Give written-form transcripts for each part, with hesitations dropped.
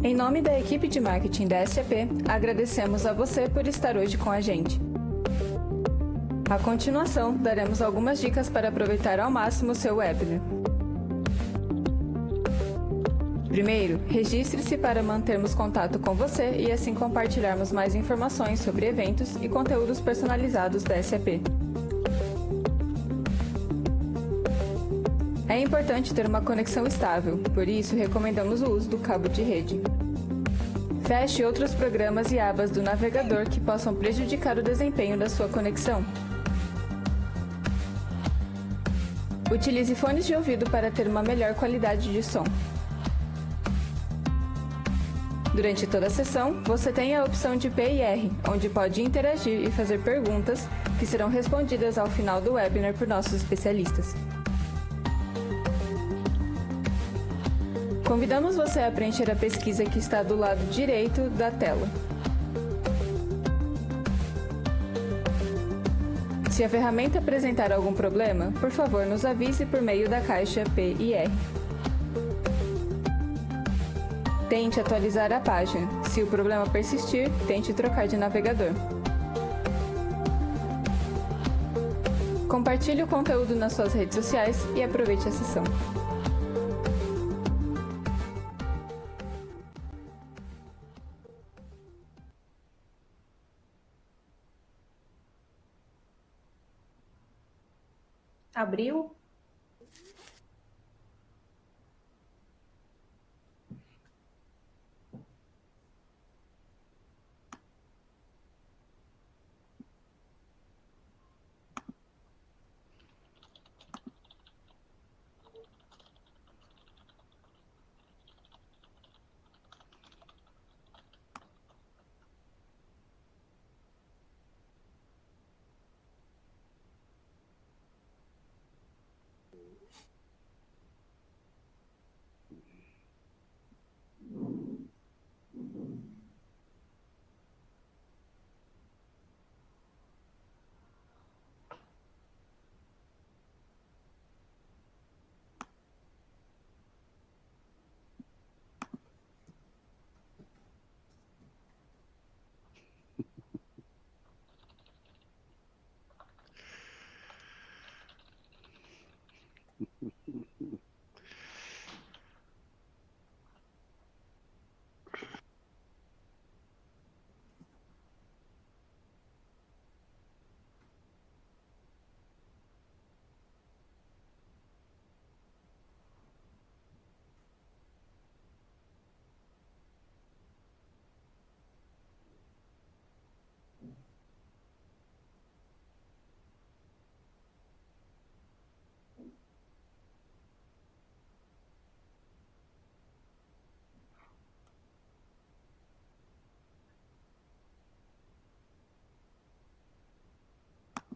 Em nome da equipe de marketing da SAP, agradecemos a você por estar hoje com a gente. A continuação, daremos algumas dicas para aproveitar ao máximo o seu webinar. Primeiro, registre-se para mantermos contato com você e assim compartilharmos mais informações sobre eventos e conteúdos personalizados da SAP. É importante ter uma conexão estável, por isso recomendamos o uso do cabo de rede. Feche outros programas e abas do navegador que possam prejudicar o desempenho da sua conexão. Utilize fones de ouvido para ter uma melhor qualidade de som. Durante toda a sessão, você tem a opção de PIR, onde pode interagir e fazer perguntas que serão respondidas ao final do webinar por nossos especialistas. Convidamos você a preencher a pesquisa que está do lado direito da tela. Se a ferramenta apresentar algum problema, por favor, nos avise por meio da caixa PIR. Tente atualizar a página. Se o problema persistir, tente trocar de navegador. Compartilhe o conteúdo nas suas redes sociais e aproveite a sessão. Abriu?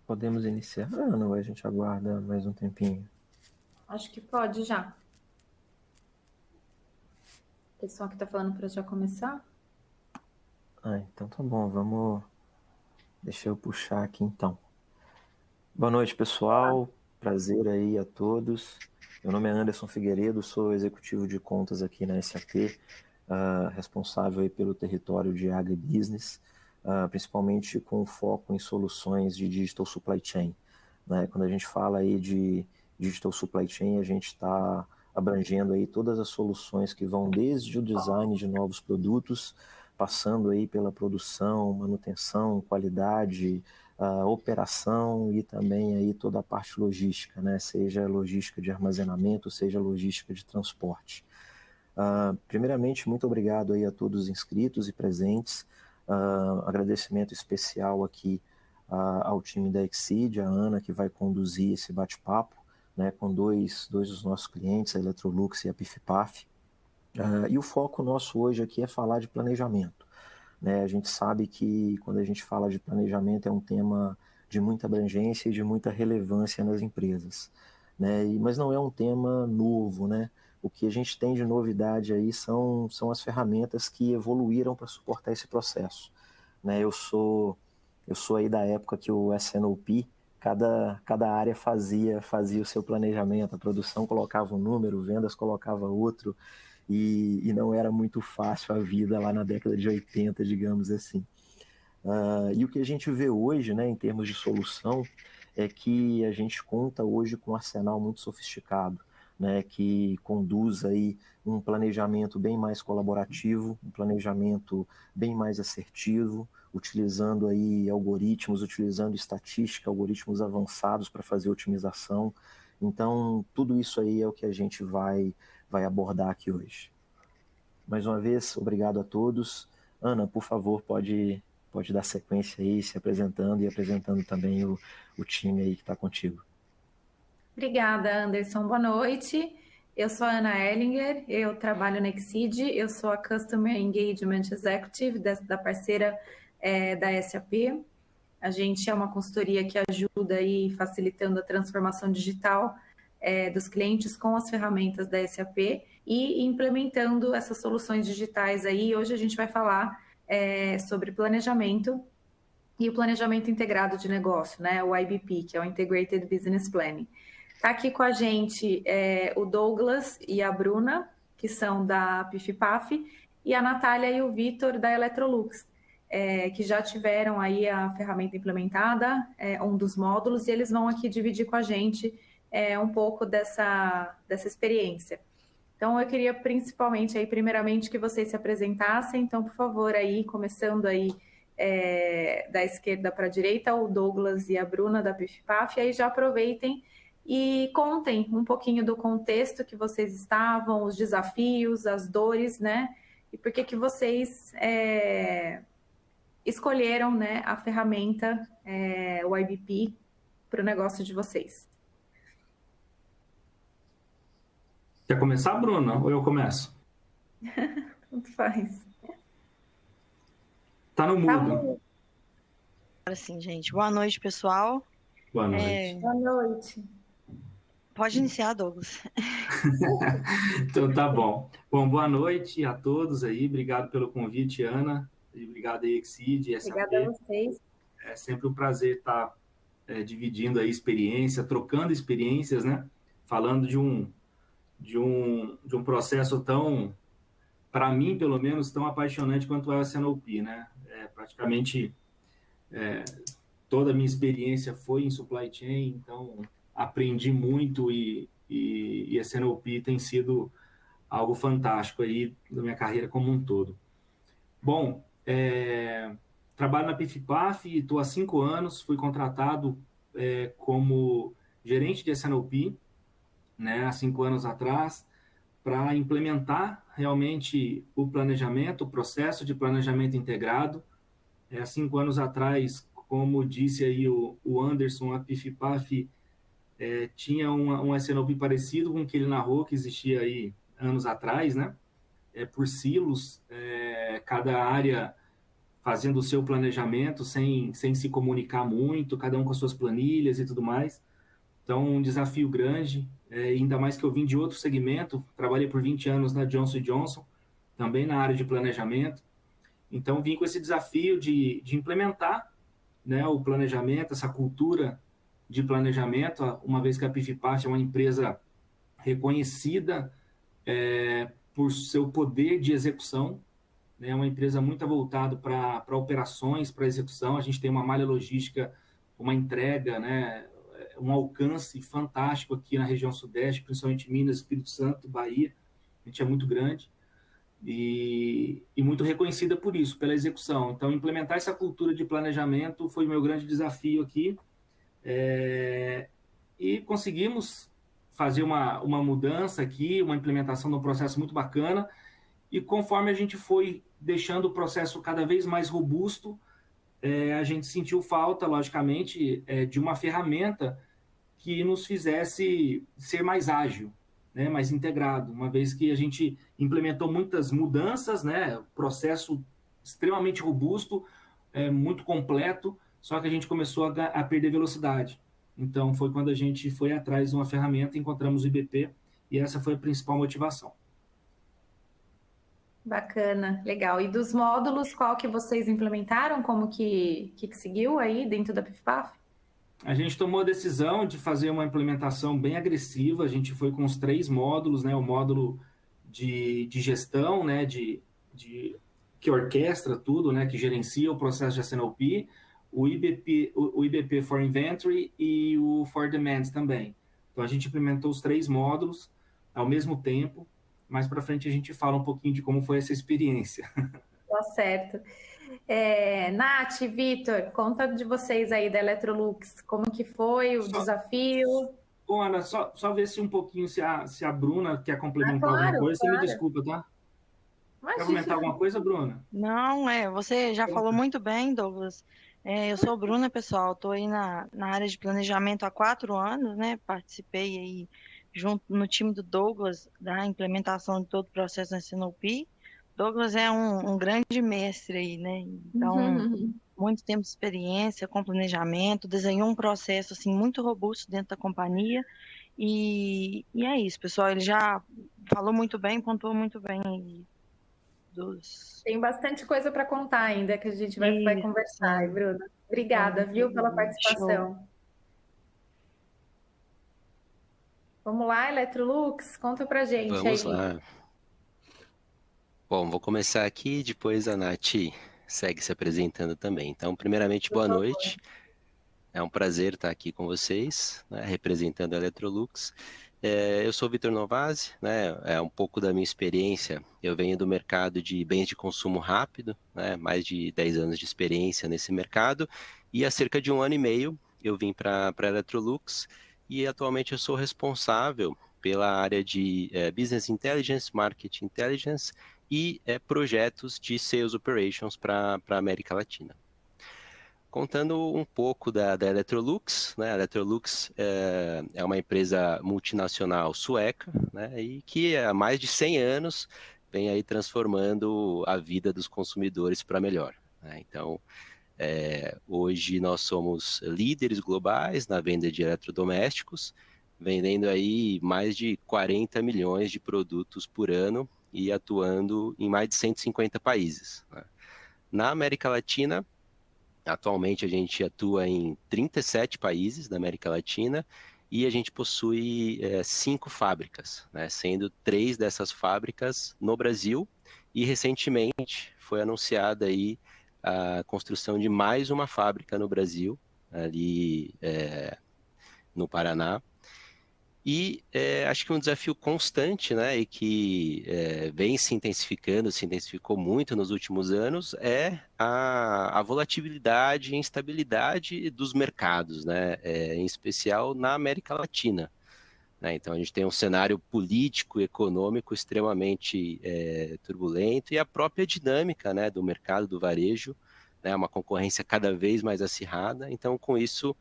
Podemos iniciar, não? A gente aguarda mais um tempinho. Acho que pode já. O pessoal que está falando para já começar? Então tá bom, vamos... Deixa eu puxar aqui então. Boa noite, pessoal. Prazer aí a todos. Meu nome é Anderson Figueiredo, sou executivo de contas aqui na SAP, responsável aí pelo território de agribusiness, principalmente com foco em soluções de digital supply chain. Né? Quando a gente fala aí de digital supply chain, a gente está abrangendo aí todas as soluções que vão desde o design de novos produtos, passando aí pela produção, manutenção, qualidade, operação e também aí toda a parte logística, né? Seja logística de armazenamento, seja logística de transporte. Primeiramente, muito obrigado aí a todos os inscritos e presentes. Agradecimento especial aqui ao time da Exceed, a Ana, que vai conduzir esse bate-papo, né, com dois dos nossos clientes, a Electrolux e a PIF-PAF. E o foco nosso hoje aqui é falar de planejamento. Né? A gente sabe que quando a gente fala de planejamento é um tema de muita abrangência e de muita relevância nas empresas. Né? Mas não é um tema novo, né? O que a gente tem de novidade aí são as ferramentas que evoluíram para suportar esse processo. Né? Eu sou aí da época que o S&OP, cada área fazia o seu planejamento, a produção colocava um número, vendas colocava outro, e não era muito fácil a vida lá na década de 80, digamos assim. E o que a gente vê hoje, né, em termos de solução, é que a gente conta hoje com um arsenal muito sofisticado, né, que conduz aí um planejamento bem mais colaborativo, um planejamento bem mais assertivo, utilizando aí algoritmos, utilizando estatística, algoritmos avançados para fazer otimização. Então, tudo isso aí é o que a gente vai abordar aqui hoje. Mais uma vez, obrigado a todos. Ana, por favor, pode dar sequência aí, se apresentando e apresentando também o time aí que está contigo. Obrigada, Anderson. Boa noite. Eu sou a Ana Ellinger, eu trabalho na Exceed, eu sou a Customer Engagement Executive da parceira da SAP. A gente é uma consultoria que ajuda aí facilitando a transformação digital dos clientes com as ferramentas da SAP e implementando essas soluções digitais aí. Hoje a gente vai falar sobre planejamento e o planejamento integrado de negócio, né? O IBP, que é o Integrated Business Planning. Está aqui com a gente o Douglas e a Bruna, que são da PIF-PAF, e a Natália e o Vitor da Electrolux, que já tiveram aí a ferramenta implementada, um dos módulos, e eles vão aqui dividir com a gente um pouco dessa experiência. Então, eu queria principalmente, aí, primeiramente, que vocês se apresentassem. Então, por favor, aí, começando aí da esquerda para a direita, o Douglas e a Bruna da PIF-PAF, e aí já aproveitem e contem um pouquinho do contexto que vocês estavam, os desafios, as dores, né? E por que vocês escolheram, né, a ferramenta, o IBP, para o negócio de vocês. Quer começar, Bruna, ou eu começo? Tanto faz. Tá no mudo. Agora sim, gente. Boa noite, pessoal. Boa noite. Boa noite. Pode iniciar, Douglas. Então tá bom. Bom, boa noite a todos aí. Obrigado pelo convite, Ana. E obrigado aí, Exceed, SAP. Obrigada a vocês. É sempre um prazer estar dividindo aí experiência, trocando experiências, né? Falando de um processo tão, para mim, pelo menos, tão apaixonante quanto é o S&OP, né? Praticamente toda a minha experiência foi em supply chain, então aprendi muito e a S&OP tem sido algo fantástico aí da minha carreira como um todo. Bom, trabalho na PIF-PAF e estou há 5 anos, fui contratado como gerente de S&OP, né, há 5 anos atrás, para implementar realmente o planejamento, o processo de planejamento integrado. Há 5 anos atrás, como disse aí o Anderson, a PIF-PAF tinha um S&OP parecido com o que ele narrou, que existia aí anos atrás, né? Por silos, cada área fazendo o seu planejamento sem se comunicar muito, cada um com as suas planilhas e tudo mais. Então, um desafio grande, ainda mais que eu vim de outro segmento, trabalhei por 20 anos na Johnson & Johnson, também na área de planejamento. Então, vim com esse desafio de implementar, né, o planejamento, essa cultura de planejamento, uma vez que a PIF-PAF é uma empresa reconhecida por seu poder de execução, né, uma empresa muito voltada para operações, para execução. A gente tem uma malha logística, uma entrega, né, um alcance fantástico aqui na região sudeste, principalmente Minas, Espírito Santo, Bahia. A gente é muito grande e muito reconhecida por isso, pela execução. Então, implementar essa cultura de planejamento foi o meu grande desafio aqui. E conseguimos fazer uma mudança aqui, uma implementação de um processo muito bacana. E conforme a gente foi deixando o processo cada vez mais robusto, a gente sentiu falta, logicamente, de uma ferramenta que nos fizesse ser mais ágil, né, mais integrado, uma vez que a gente implementou muitas mudanças, né, processo extremamente robusto, muito completo, só que a gente começou a perder velocidade. Então, foi quando a gente foi atrás de uma ferramenta, encontramos o IBP, e essa foi a principal motivação. Bacana, legal. E dos módulos, qual que vocês implementaram? Como que seguiu aí dentro da PIF-PAF? A gente tomou a decisão de fazer uma implementação bem agressiva. A gente foi com os 3 módulos, né? O módulo de gestão, né, que orquestra tudo, né, que gerencia o processo de S&OP, o IBP for Inventory e o for Demand também. Então, a gente implementou os 3 módulos ao mesmo tempo. Mais para frente, a gente fala um pouquinho de como foi essa experiência. Tá certo. Nath, Vitor, conta de vocês aí da Electrolux, como que foi o desafio? Bom, Ana, só ver se um pouquinho, se a Bruna quer complementar alguma claro, coisa, você claro. me desculpa, tá? Imagina. Quer comentar alguma coisa, Bruna? Não, você já falou muito bem, Douglas. Eu sou Bruna, pessoal, estou aí na área de planejamento há 4 anos, né? Participei aí junto no time do Douglas da implementação de todo o processo na S&OP. Douglas é um grande mestre aí, né? Então, muito tempo de experiência com planejamento, desenhou um processo assim muito robusto dentro da companhia. E é isso, pessoal. Ele já falou muito bem, pontuou muito bem aí Tem bastante coisa para contar ainda que a gente vai Isso, conversar, sim. Bruna. Obrigada, viu, pela participação. Show. Vamos lá, Electrolux, conta pra gente Vamos aí. lá. Bom, vou começar aqui, depois a Nath segue se apresentando também. Então, primeiramente, boa noite. É um prazer estar aqui com vocês, né, representando a Electrolux. Eu sou o Vitor Novazzi, né, é um pouco da minha experiência. Eu venho do mercado de bens de consumo rápido, né, mais de 10 anos de experiência nesse mercado, e há cerca de 1 ano e meio eu vim para a Electrolux, e atualmente eu sou responsável pela área de Business Intelligence, Market Intelligence e projetos de Sales Operations para a América Latina. Contando um pouco da Electrolux, né? A Electrolux é uma empresa multinacional sueca, né? E que há mais de 100 anos vem aí transformando a vida dos consumidores para melhor, né? Então, hoje nós somos líderes globais na venda de eletrodomésticos, vendendo aí mais de 40 milhões de produtos por ano e atuando em mais de 150 países, né? Na América Latina, atualmente a gente atua em 37 países da América Latina e a gente possui 5 fábricas, né, sendo 3 dessas fábricas no Brasil, e recentemente foi anunciada aí a construção de mais uma fábrica no Brasil, ali no Paraná. E acho que um desafio constante, né, e que vem se intensificou muito nos últimos anos, é a volatilidade e instabilidade dos mercados, né, em especial na América Latina, né? Então a gente tem um cenário político e econômico extremamente turbulento, e a própria dinâmica, né, do mercado do varejo, né, uma concorrência cada vez mais acirrada. Então, com isso,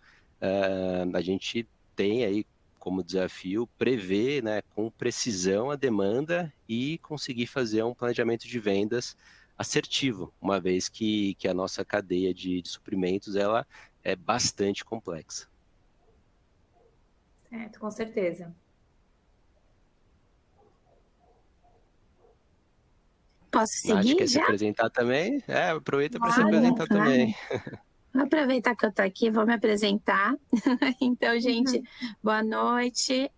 a gente tem aí como desafio prever, né, com precisão a demanda e conseguir fazer um planejamento de vendas assertivo, uma vez que a nossa cadeia de suprimentos ela é bastante complexa. Certo, com certeza. Posso Nath, seguir quer se já? apresentar também? Aproveita para se Claro, apresentar claro. também. Vou aproveitar que eu tô aqui, vou me apresentar. Então, gente, boa noite.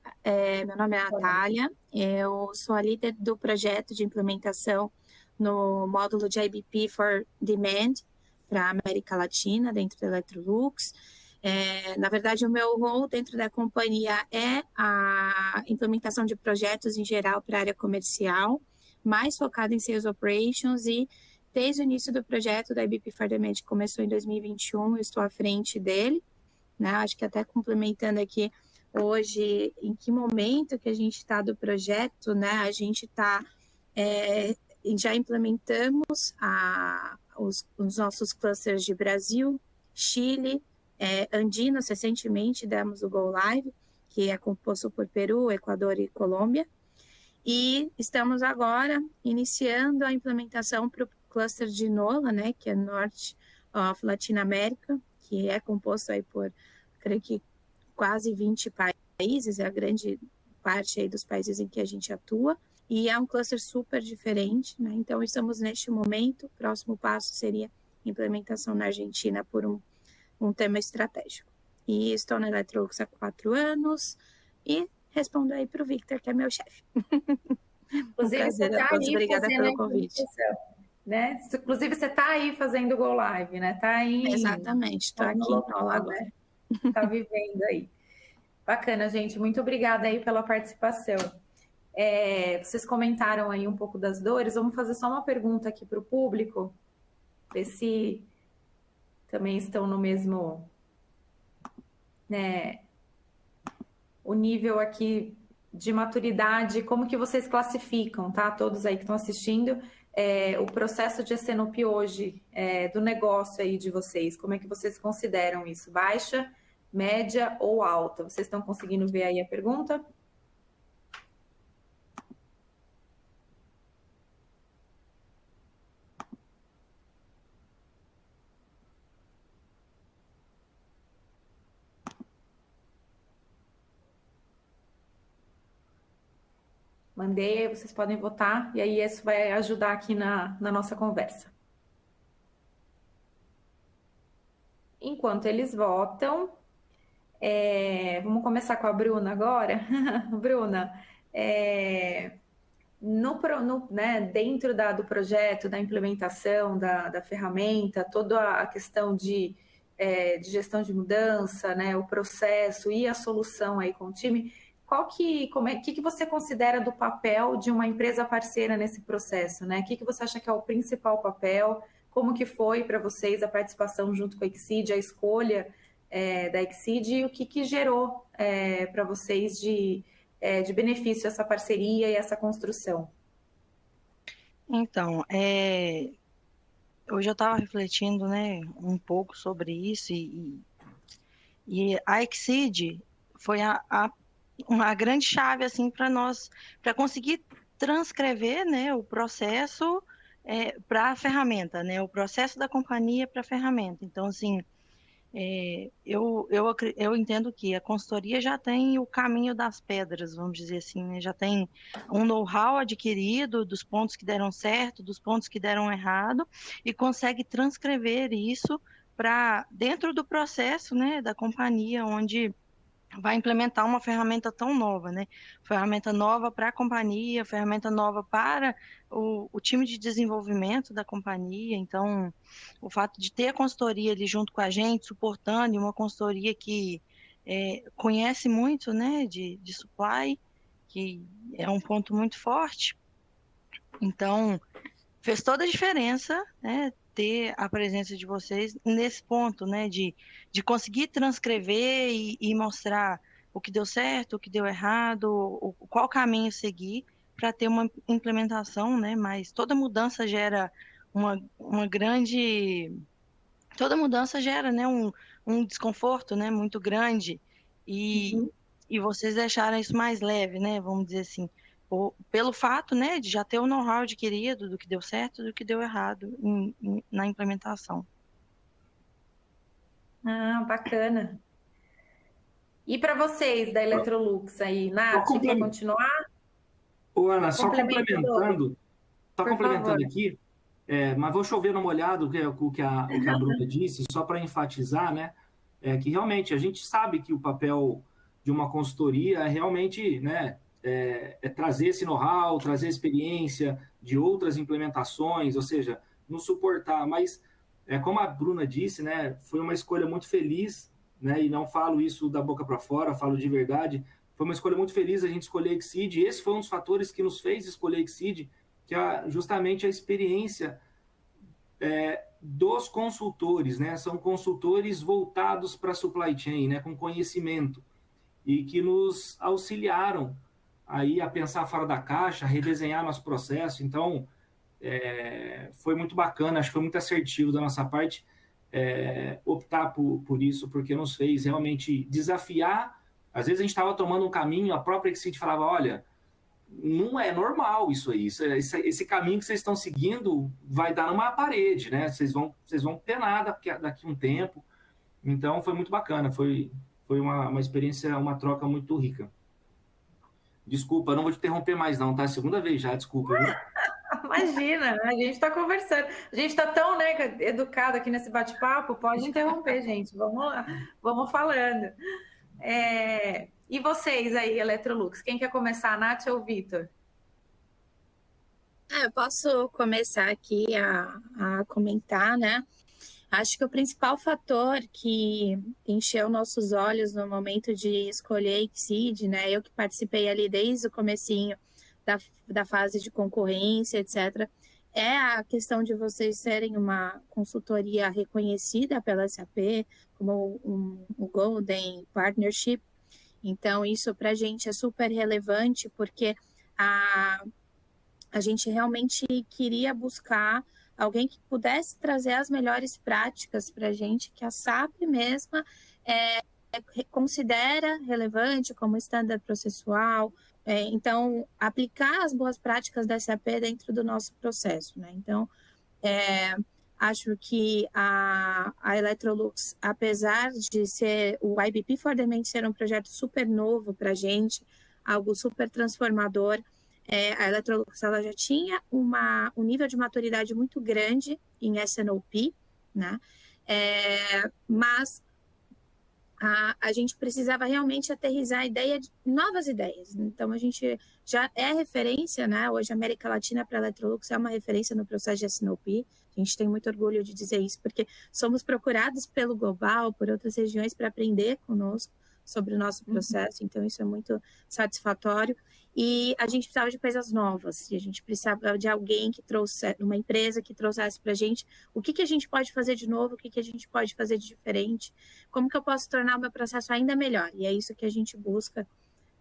Meu nome é Natália, eu sou a líder do projeto de implementação no módulo de IBP for Demand para a América Latina, dentro da Electrolux. Na verdade, o meu rol dentro da companhia é a implementação de projetos em geral para a área comercial, mais focado em Sales Operations, e desde o início do projeto da IBP for Demand, que começou em 2021, eu estou à frente dele, né? Acho que até complementando aqui hoje, em que momento que a gente está do projeto, né? A gente está, já implementamos os nossos clusters de Brasil, Chile, Andinos, recentemente demos o Go Live, que é composto por Peru, Equador e Colômbia, e estamos agora iniciando a implementação para o cluster de NOLA, né, que é North of Latin America, que é composto aí por, creio que, quase 20 países, é a grande parte aí dos países em que a gente atua, e é um cluster super diferente, né? Então estamos neste momento, o próximo passo seria implementação na Argentina por um tema estratégico. E estou na Electrolux há 4 anos, e respondo aí para o Victor, que é meu chefe. Inclusive, prazer você a está todos. aí Obrigada fazendo a pelo convite. implementação, né? Inclusive, você está aí fazendo o Go Live, né? Está aí Exatamente, estou no aqui em local, aula agora. né? Está vivendo aí. Bacana, gente. Muito obrigada aí pela participação. Vocês comentaram aí um pouco das dores. Vamos fazer só uma pergunta aqui para o público, ver se também estão no mesmo, né, o nível aqui de maturidade, como que vocês classificam, tá? Todos aí que estão assistindo, o processo de SNOP hoje, do negócio aí de vocês, como é que vocês consideram isso? Baixa, média ou alta? Vocês estão conseguindo ver aí a pergunta? Mandei, vocês podem votar, e aí isso vai ajudar aqui na nossa conversa. Enquanto eles votam, vamos começar com a Bruna agora. Bruna, né, dentro do projeto, da implementação da ferramenta, toda a questão de gestão de mudança, né, o processo e a solução aí com o time, que você considera do papel de uma empresa parceira nesse processo, né? O que você acha que é o principal papel? Como que foi para vocês a participação junto com a Exceed, a escolha da Exceed e o que gerou para vocês de benefício essa parceria e essa construção? Então, hoje eu estava refletindo, né, um pouco sobre isso e a Exceed foi uma grande chave assim para nós, para conseguir transcrever, né, o processo para a ferramenta, né, o processo da companhia para a ferramenta. Então, assim, eu entendo que a consultoria já tem o caminho das pedras, vamos dizer assim, né? Já tem um know-how adquirido dos pontos que deram certo, dos pontos que deram errado, e consegue transcrever isso para dentro do processo, né, da companhia, onde vai implementar uma ferramenta tão nova, né? Ferramenta nova para a companhia, ferramenta nova para o time de desenvolvimento da companhia. Então, o fato de ter a consultoria ali junto com a gente, suportando, e uma consultoria que conhece muito, né, de supply, que é um ponto muito forte. Então, fez toda a diferença, né, ter a presença de vocês nesse ponto, né, de conseguir transcrever e mostrar o que deu certo, o que deu errado, qual caminho seguir para ter uma implementação, né, mas toda mudança gera toda mudança gera, né, um desconforto, né, muito grande, e vocês deixaram isso mais leve, né, vamos dizer assim, pelo fato, né, de já ter o know-how adquirido do que deu certo e do que deu errado na implementação. Ah, bacana. E para vocês da Electrolux aí, Nath, quer continuar? Ô, Ana, só complementando favor. aqui, mas vou chover no molhado o que a Bruna disse, só para enfatizar, né, que realmente a gente sabe que o papel de uma consultoria é realmente, né, trazer esse know-how, trazer experiência de outras implementações, ou seja, nos suportar. Mas, como a Bruna disse, né, foi uma escolha muito feliz, né, e não falo isso da boca para fora, falo de verdade. Foi uma escolha muito feliz a gente escolher a Exceed, e esse foi um dos fatores que nos fez escolher a Exceed, que é justamente a experiência dos consultores, né? São consultores voltados para a supply chain, né, com conhecimento, e que nos auxiliaram aí a pensar fora da caixa, a redesenhar nosso processo. Então, foi muito bacana, acho que foi muito assertivo da nossa parte optar por isso, porque nos fez realmente desafiar. Às vezes a gente estava tomando um caminho, a própria Exceed falava, olha, não é normal isso aí, esse caminho que vocês estão seguindo vai dar numa parede, né? Vocês vão penar daqui a um tempo. Então, foi muito bacana, foi uma experiência, uma troca muito rica. Desculpa, não vou te interromper mais não, tá? Segunda vez já, desculpa. Viu? Imagina, a gente está conversando. A gente está tão, né, educado aqui nesse bate-papo, pode interromper, gente. Vamos lá, vamos falando. E vocês aí, Electrolux, quem quer começar, a Nath ou o Vitor? Eu posso começar aqui a comentar, né? Acho que o principal fator que encheu nossos olhos no momento de escolher Exceed, né? Eu que participei ali desde o comecinho da fase de concorrência, etc., é a questão de vocês serem uma consultoria reconhecida pela SAP como um Golden Partnership. Então, isso para a gente é super relevante, porque a gente realmente queria buscar alguém que pudesse trazer as melhores práticas para a gente, que a SAP mesma considera relevante como standard processual. Então, aplicar as boas práticas da SAP dentro do nosso processo, né? Então, acho que a Electrolux, apesar de ser o IBP for the Main ser um projeto super novo para a gente, algo super transformador, a Electrolux ela já tinha um nível de maturidade muito grande em S&OP, né? Mas a gente precisava realmente aterrissar a ideia de novas ideias. Então, a gente já é referência, né? Hoje, a América Latina para a Electrolux é uma referência no processo de S&OP. A gente tem muito orgulho de dizer isso, porque somos procurados pelo global, por outras regiões, para aprender conosco sobre o nosso processo. Então, isso é muito satisfatório. E a gente precisava de coisas novas. E a gente precisava de alguém que trouxesse, uma empresa que trouxesse para a gente o que a gente pode fazer de novo, o que a gente pode fazer de diferente, como que eu posso tornar o meu processo ainda melhor. E é isso que a gente busca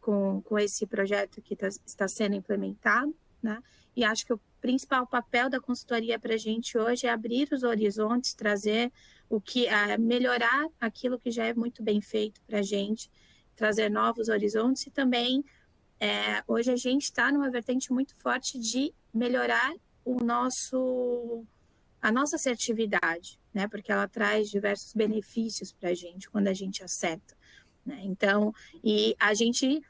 com esse projeto que está sendo implementado, né? E acho que o principal papel da consultoria para a gente hoje é abrir os horizontes, trazer melhorar aquilo que já é muito bem feito para a gente, trazer novos horizontes e também hoje a gente está numa vertente muito forte de melhorar a nossa assertividade, né? Porque ela traz diversos benefícios para a gente quando a gente acerta, né? Então, e a gente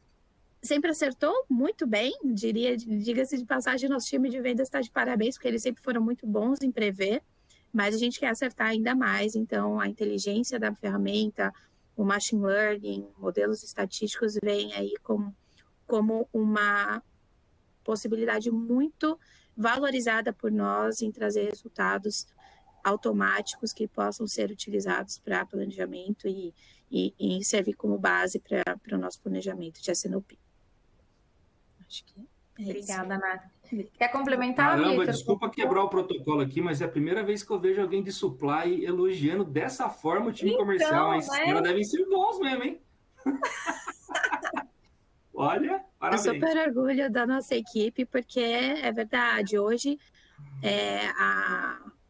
sempre acertou muito bem, diga-se de passagem, nosso time de vendas está de parabéns, porque eles sempre foram muito bons em prever, mas a gente quer acertar ainda mais. Então, a inteligência da ferramenta, o machine learning, modelos estatísticos vêm aí como uma possibilidade muito valorizada por nós em trazer resultados automáticos que possam ser utilizados para planejamento e servir como base para o nosso planejamento de S&OP. Acho que Obrigada, Nath. Quer complementar, Caramba, Vitor? desculpa quebrar o protocolo aqui, mas é a primeira vez que eu vejo alguém de supply elogiando dessa forma o time comercial. Esses caras devem ser bons mesmo, hein? Olha, parabéns. Eu super orgulho da nossa equipe, porque é verdade, hoje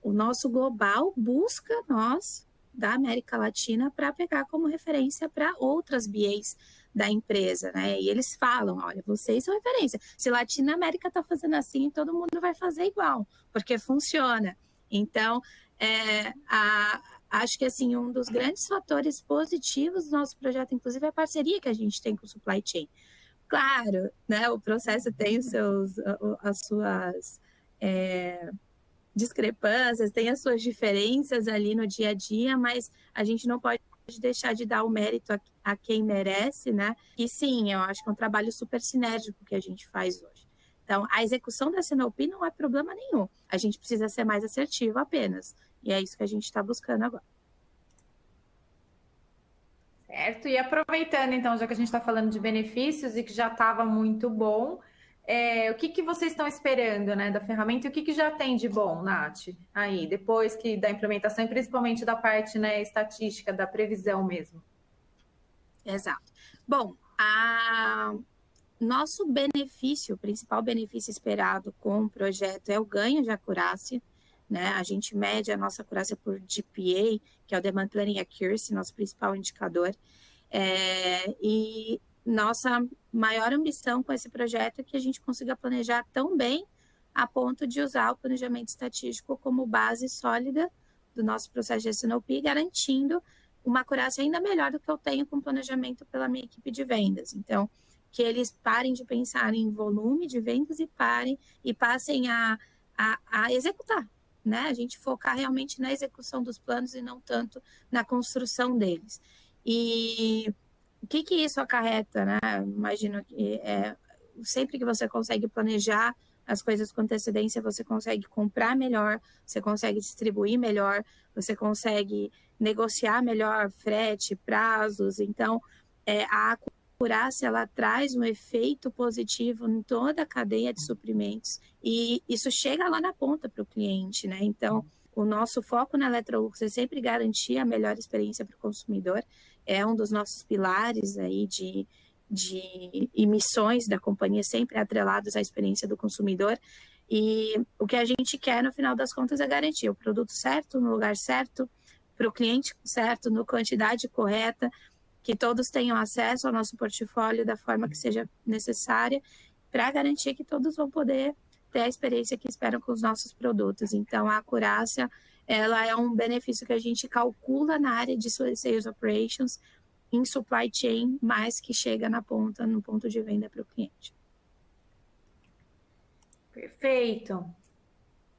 o nosso global busca nós, da América Latina, para pegar como referência para outras BAs da empresa, né? E eles falam, olha, vocês são referência. Se Latina América está fazendo assim, todo mundo vai fazer igual, porque funciona. Então, acho que assim, um dos grandes fatores positivos do nosso projeto, inclusive, é a parceria que a gente tem com o Supply Chain. Claro, né, o processo tem as suas discrepâncias, tem as suas diferenças ali no dia a dia, mas a gente não pode deixar de dar o mérito a quem merece, né? E sim, eu acho que é um trabalho super sinérgico que a gente faz hoje. Então, a execução da S&OP não é problema nenhum. A gente precisa ser mais assertivo apenas. E é isso que a gente está buscando agora. Certo, e aproveitando então, já que a gente está falando de benefícios e que já estava muito bom, o que vocês estão esperando, né, da ferramenta e o que já tem de bom, Nath, aí, depois da implementação e principalmente da parte, né, estatística, da previsão mesmo? Exato. Bom, nosso benefício, o principal benefício esperado com o projeto é o ganho de acurácia, né? A gente mede a nossa acurácia por DPA, que é o Demand Planning Accuracy, nosso principal indicador. E nossa maior ambição com esse projeto é que a gente consiga planejar tão bem a ponto de usar o planejamento estatístico como base sólida do nosso processo de S&OP, garantindo uma acurácia ainda melhor do que eu tenho com planejamento pela minha equipe de vendas. Então, que eles parem de pensar em volume de vendas e passem a executar, né? A gente focar realmente na execução dos planos e não tanto na construção deles. E o que isso acarreta, né? Imagino que sempre que você consegue planejar as coisas com antecedência, você consegue comprar melhor, você consegue distribuir melhor, você consegue negociar melhor frete, prazos. Então, a acurácia, ela traz um efeito positivo em toda a cadeia de suprimentos e isso chega lá na ponta para o cliente, né? Então, o nosso foco na Electrolux é sempre garantir a melhor experiência para o consumidor, é um dos nossos pilares aí de emissões da companhia, sempre atrelados à experiência do consumidor, e o que a gente quer, no final das contas, é garantir o produto certo, no lugar certo, para o cliente certo, na quantidade correta, que todos tenham acesso ao nosso portfólio da forma que seja necessária, para garantir que todos vão poder ter a experiência que esperam com os nossos produtos. Então, a acurácia, ela é um benefício que a gente calcula na área de Sales Operations, em supply chain, mas que chega na ponta, no ponto de venda para o cliente. Perfeito.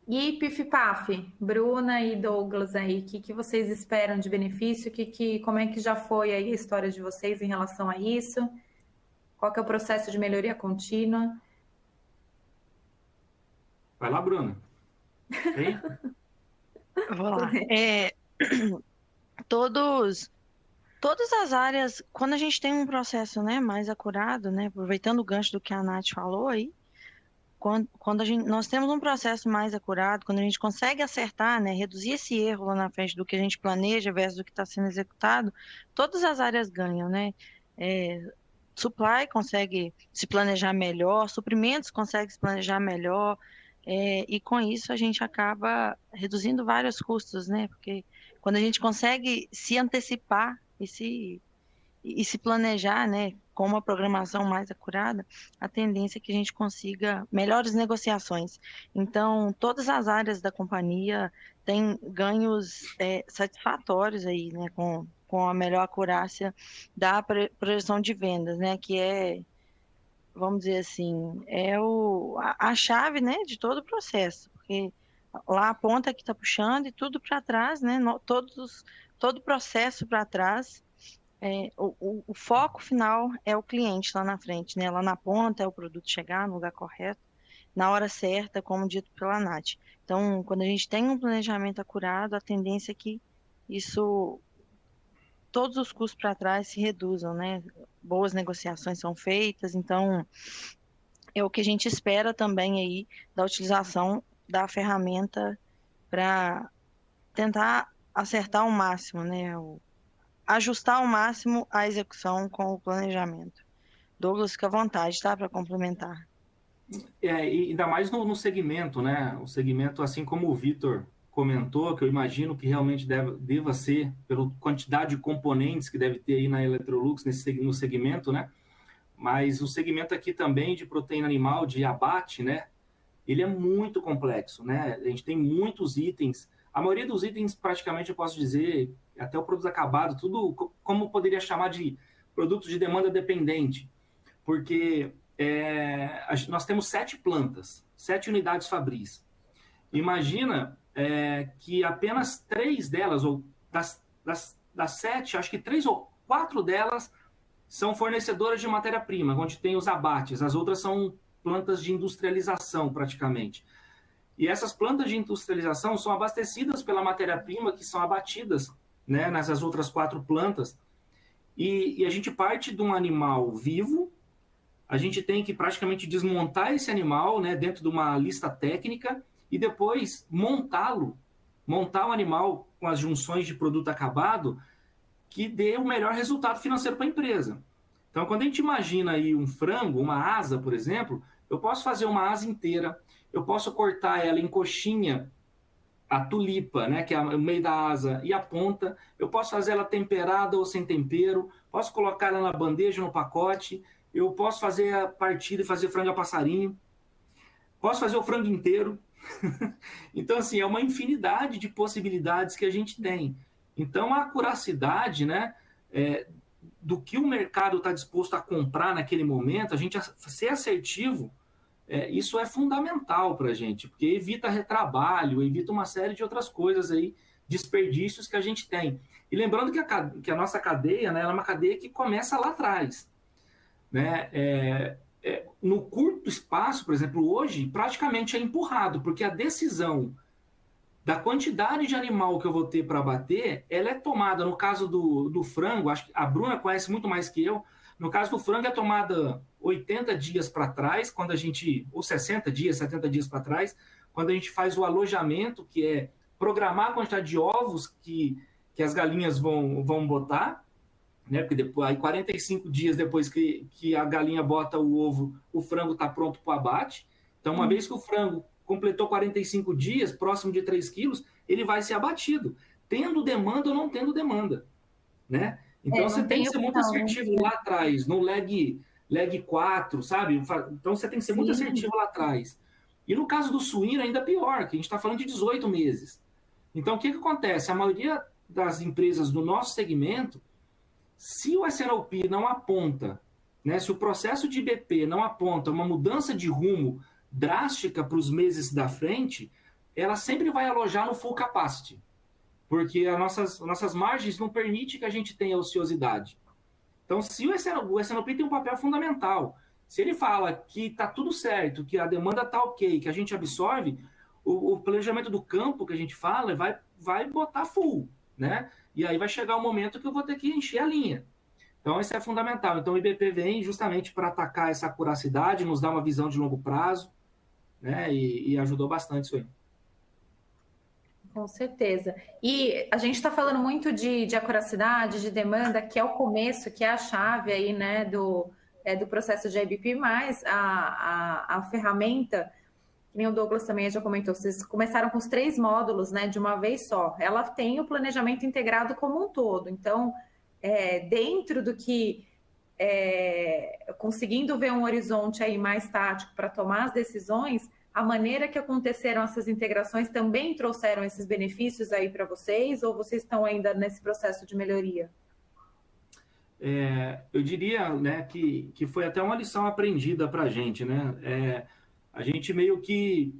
E PIF-PAF, Bruna e Douglas aí, o que vocês esperam de benefício? Como é que já foi aí a história de vocês em relação a isso? Qual que é o processo de melhoria contínua? Vai lá, Bruna. Hein? Vou lá. Todas as áreas, quando a gente tem um processo, né, mais acurado, né, aproveitando o gancho do que a Nath falou aí, quando nós temos um processo mais acurado, quando a gente consegue acertar, né, reduzir esse erro lá na frente do que a gente planeja versus do que está sendo executado, todas as áreas ganham, né? Supply consegue se planejar melhor, suprimentos consegue se planejar melhor, e com isso a gente acaba reduzindo vários custos, né? Porque quando a gente consegue se antecipar e se planejar, né, com uma programação mais acurada, a tendência é que a gente consiga melhores negociações. Então, todas as áreas da companhia têm ganhos satisfatórios aí, né, com a melhor acurácia da projeção de vendas, né, que é, vamos dizer assim, a chave, né, de todo o processo, porque lá a ponta que está puxando e tudo para trás, né, todo o processo para trás. O foco final é o cliente lá na frente, né? Lá na ponta é o produto chegar no lugar correto, na hora certa, como dito pela Nath. Então, quando a gente tem um planejamento acurado, a tendência é que todos os custos para trás se reduzam, né? Boas negociações são feitas, então é o que a gente espera também aí da utilização da ferramenta para tentar acertar ao máximo, né? Ajustar ao máximo a execução com o planejamento. Douglas, fica à vontade, tá? Para complementar. E ainda mais no segmento, né? O segmento, assim como o Vitor comentou, que eu imagino que realmente deva ser, pela quantidade de componentes que deve ter aí na Electrolux, no segmento, né? Mas o segmento aqui também de proteína animal, de abate, né? Ele é muito complexo, né? A gente tem muitos itens. A maioria dos itens, praticamente, eu posso dizer, até o produto acabado, tudo como poderia chamar de produtos de demanda dependente. Porque nós temos 7 plantas, 7 unidades fabris. Imagina que apenas 3 delas, ou das 7, acho que 3 ou 4 delas são fornecedoras de matéria-prima, onde tem os abates. As outras são plantas de industrialização, praticamente. E essas plantas de industrialização são abastecidas pela matéria-prima que são abatidas, né, nessas outras 4 plantas. E a gente parte de um animal vivo, a gente tem que praticamente desmontar esse animal, né, dentro de uma lista técnica e depois montar o animal com as junções de produto acabado que dê o melhor resultado financeiro para a empresa. Então, quando a gente imagina aí um frango, uma asa, por exemplo, eu posso fazer uma asa inteira, eu posso cortar ela em coxinha, a tulipa, né, que é o meio da asa, e a ponta. Eu posso fazer ela temperada ou sem tempero, posso colocar ela na bandeja, no pacote, eu posso fazer a partida e fazer frango a passarinho, posso fazer o frango inteiro. Então, assim, é uma infinidade de possibilidades que a gente tem. Então, a acuracidade, né, do que o mercado está disposto a comprar naquele momento, a gente ser assertivo, isso é fundamental para a gente, porque evita retrabalho, evita uma série de outras coisas aí, desperdícios que a gente tem. E lembrando que a nossa cadeia, né, ela é uma cadeia que começa lá atrás, né? no curto espaço, por exemplo, hoje, praticamente é empurrado, porque a decisão da quantidade de animal que eu vou ter para abater, ela é tomada, no caso do frango, acho que a Bruna conhece muito mais que eu, no caso do frango é tomada 80 dias para trás, quando a gente, ou 60 dias, 70 dias para trás, quando a gente faz o alojamento, que é programar a quantidade de ovos que as galinhas vão botar, né? Porque depois, aí 45 dias depois que a galinha bota o ovo, o frango está pronto para o abate. Então, uma vez que o frango completou 45 dias, próximo de 3 quilos, ele vai ser abatido, tendo demanda ou não tendo demanda, né? Então, você tem que ser muito assertivo lá atrás, no leg 4, sabe? Então, você tem que ser muito assertivo lá atrás. E no caso do suíno, ainda pior, que a gente está falando de 18 meses. Então, o que acontece? A maioria das empresas do nosso segmento, se o SNOP não aponta, né, se o processo de IBP não aponta uma mudança de rumo drástica para os meses da frente, ela sempre vai alojar no full capacity, porque as nossas margens não permitem que a gente tenha ociosidade. Então, se o SNOP tem um papel fundamental, se ele fala que está tudo certo, que a demanda está ok, que a gente absorve, o planejamento do campo que a gente fala vai botar full, né? E aí vai chegar o momento que eu vou ter que encher a linha. Então, isso é fundamental. Então, o IBP vem justamente para atacar essa acuracidade, nos dar uma visão de longo prazo, né? E ajudou bastante isso aí. Com certeza. E a gente está falando muito de acuracidade, de demanda, que é o começo, que é a chave aí, né, do processo de IBP, mas a ferramenta, que nem o Douglas também já comentou, vocês começaram com os 3 módulos, né, de uma vez só. Ela tem o planejamento integrado como um todo. Então, dentro do que conseguindo ver um horizonte aí mais tático para tomar as decisões, a maneira que aconteceram essas integrações também trouxeram esses benefícios aí para vocês, ou vocês estão ainda nesse processo de melhoria? Eu diria, né, que foi até uma lição aprendida para a gente, né? A gente meio que,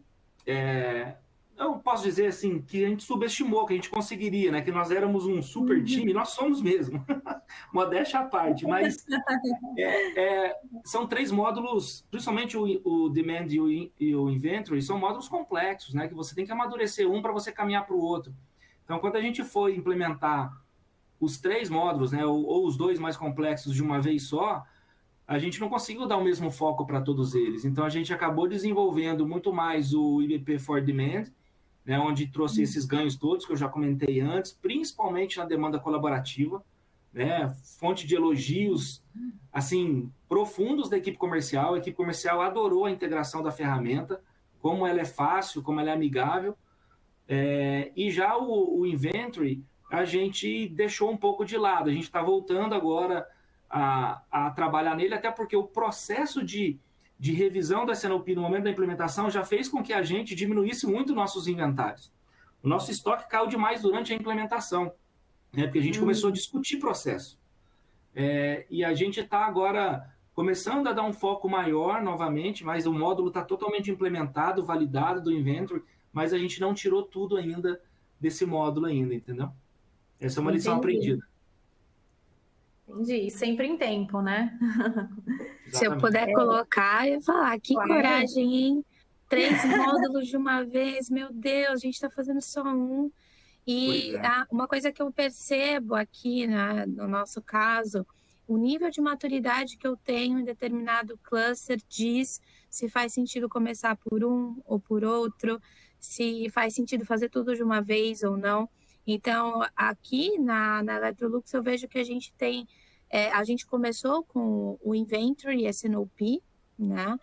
eu posso dizer assim, que a gente subestimou que a gente conseguiria, né? Que nós éramos um super time, nós somos mesmo, modéstia à parte, mas são 3 módulos, principalmente o Demand e o Inventory, são módulos complexos, né? Que você tem que amadurecer um para você caminhar para o outro. Então, quando a gente foi implementar os 3 módulos, né, ou os 2 mais complexos de uma vez só, a gente não conseguiu dar o mesmo foco para todos eles. Então, a gente acabou desenvolvendo muito mais o IBP for Demand, né, onde trouxe esses ganhos todos que eu já comentei antes, principalmente na demanda colaborativa, né, fonte de elogios assim profundos da equipe comercial. A equipe comercial adorou a integração da ferramenta, como ela é fácil, como ela é amigável. E já o Inventory, a gente deixou um pouco de lado. A gente está voltando agora a trabalhar nele, até porque o processo de revisão da SNOP no momento da implementação já fez com que a gente diminuísse muito nossos inventários. O nosso estoque caiu demais durante a implementação, né, porque a gente começou a discutir processo. E a gente está agora começando a dar um foco maior novamente, mas o módulo está totalmente implementado, validado do Inventory, mas a gente não tirou tudo ainda desse módulo ainda, entendeu? Essa é uma lição aprendida. Entendi. Sempre em tempo, né? Se eu puder colocar, eu ia falar, que coragem, hein? 3 módulos de uma vez, meu Deus, a gente está fazendo só um. E uma coisa que eu percebo aqui, né, no nosso caso, o nível de maturidade que eu tenho em determinado cluster diz se faz sentido começar por um ou por outro, se faz sentido fazer tudo de uma vez ou não. Então, aqui na Electrolux, eu vejo que a gente tem... a gente começou com o Inventory e SNOP, né?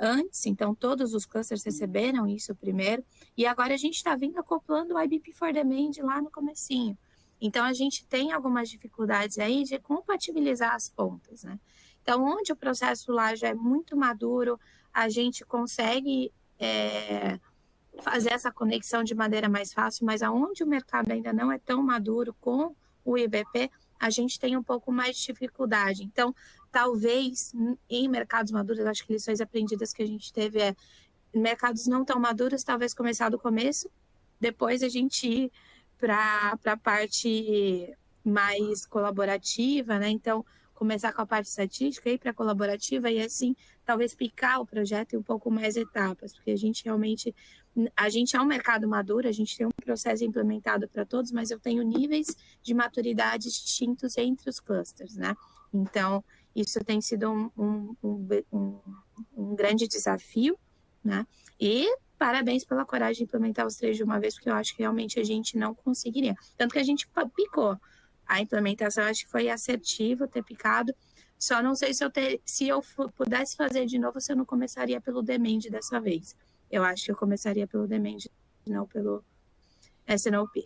Antes, então, todos os clusters receberam isso primeiro. E agora a gente está vindo acoplando o IBP for Demand lá no comecinho. Então, a gente tem algumas dificuldades aí de compatibilizar as pontas, né? Então, onde o processo lá já é muito maduro, a gente consegue... fazer essa conexão de maneira mais fácil, mas aonde o mercado ainda não é tão maduro com o IBP, a gente tem um pouco mais de dificuldade. Então, talvez em mercados maduros, acho que lições aprendidas que a gente teve em mercados não tão maduros, talvez começar do começo, depois a gente ir para a parte mais colaborativa, né? Então, começar com a parte estatística, ir para a colaborativa e assim, talvez picar o projeto em um pouco mais etapas, porque a gente é um mercado maduro, a gente tem um processo implementado para todos, mas eu tenho níveis de maturidade distintos entre os clusters, né? Então, isso tem sido um grande desafio, né? E parabéns pela coragem de implementar os 3 de uma vez, porque eu acho que realmente a gente não conseguiria. Tanto que a gente picou. A implementação, acho que foi assertivo ter picado. Só não sei se eu pudesse fazer de novo, se eu não começaria pelo Demand dessa vez. Eu acho que eu começaria pelo Demand, não pelo SNOP.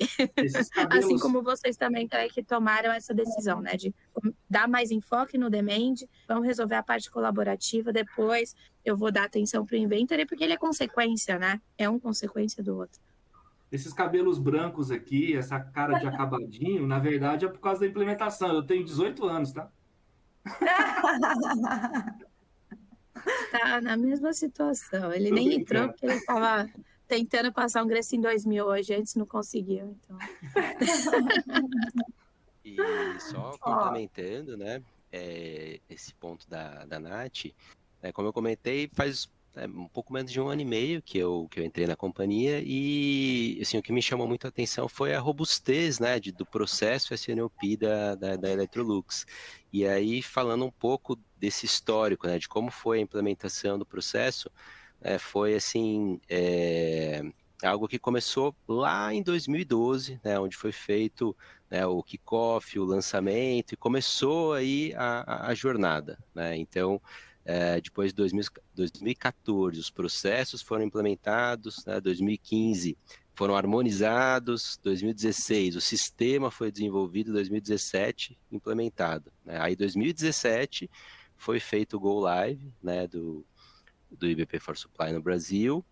Assim como vocês também que tomaram essa decisão, né? De dar mais enfoque no Demand, vamos resolver a parte colaborativa, depois eu vou dar atenção para o Inventory, porque ele é consequência, né? É uma consequência do outro. Esses cabelos brancos aqui, essa cara de acabadinho, na verdade é por causa da implementação. Eu tenho 18 anos, tá? Tá na mesma situação. Ele nem entrou porque ele estava tentando passar um Grécia em 2000 hoje, antes não conseguiu, então. E só complementando, né, esse ponto da Nath, como eu comentei, faz um pouco menos de 1 ano e meio que eu entrei na companhia e, assim, o que me chamou muito a atenção foi a robustez, né, do processo SNOP da Electrolux. E aí, falando um pouco desse histórico, né, de como foi a implementação do processo, foi, assim, algo que começou lá em 2012, né, onde foi feito, né, o kickoff, o lançamento, e começou aí a jornada, né? Então, depois de 2014, os processos foram implementados, né, 2015 foram harmonizados, 2016 o sistema foi desenvolvido, 2017 implementado, né? Aí 2017 foi feito o Go Live, né, do IBP for Supply no Brasil,